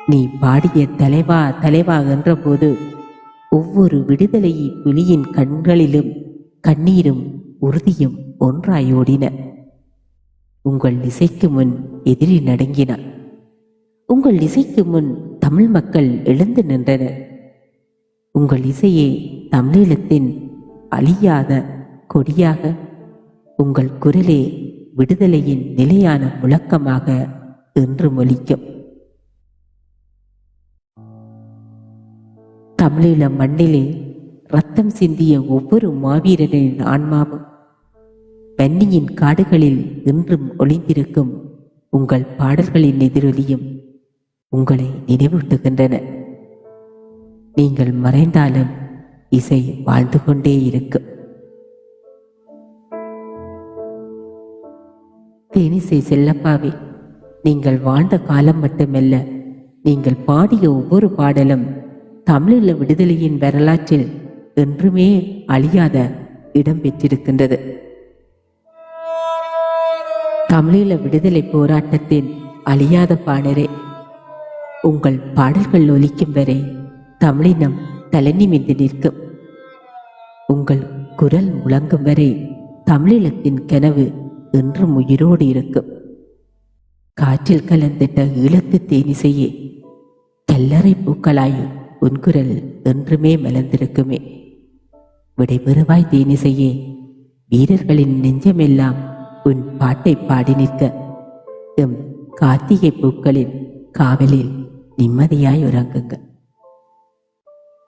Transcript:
நீ பாடிய தலைவா தலைவா என்ற போது ஒவ்வொரு விடுதலை புலியின் கண்களிலும் கண்ணீரும் உறுதியும் ஒன்றாயோடின. உங்கள் இசைக்கு முன் எதிரி நடுங்கினார். உங்கள் இசைக்கு முன் தமிழ் மக்கள் எழுந்து நின்றனர். உங்கள் இசையே தமிழீழத்தின் அழியாத கொடியாக, உங்கள் குரலே விடுதலையின் நிலையான முழக்கமாக என்று மொழிக்கும். தமிழீழ மண்ணிலே ரத்தம் சிந்திய ஒவ்வொரு மாவீரரின் ஆன்மாவும் வன்னியின் காடுகளில் இன்றும் ஒளிந்திருக்கும் உங்கள் பாடல்களின் எதிரொலியும் உங்களை நினைவூட்டுகின்றன. நீங்கள் மறைந்தாலும் இசை வாழ்ந்து கொண்டே இருக்கும். தேனிசை செல்லப்பாவே, நீங்கள் வாழ்ந்த காலம் மட்டுமல்ல, நீங்கள் பாடிய ஒவ்வொரு பாடலும் தமிழீழ விடுதலையின் வரலாற்றில் என்றுமே அழியாத இடம் பெற்றிருக்கின்றது. தமிழீழ விடுதலை போராட்டத்தின் அழியாத பாடரே, உங்கள் பாடல்கள் ஒலிக்கும் வரை தமிழினம் தலைநிமிர்ந்து நிற்கும். உங்கள் குரல் முழங்கும் வரை தமிழீழத்தின் கனவு என்றும் உயிரோடு இருக்கும். காற்றில் கலந்திட்ட ஈழத்து தேனிசையே, கல்லறை பூக்களாயும் உன் குரல் என்றுமே மலர்ந்திருக்குமே. விடைபெறுவாய் தேனிசையே, வீரர்களின் நெஞ்சமெல்லாம் உன் பாட்டை பாடி நிற்க எம் கார்த்திகை பூக்களின் காவலில் நிம்மதியாய் உறங்குங்க.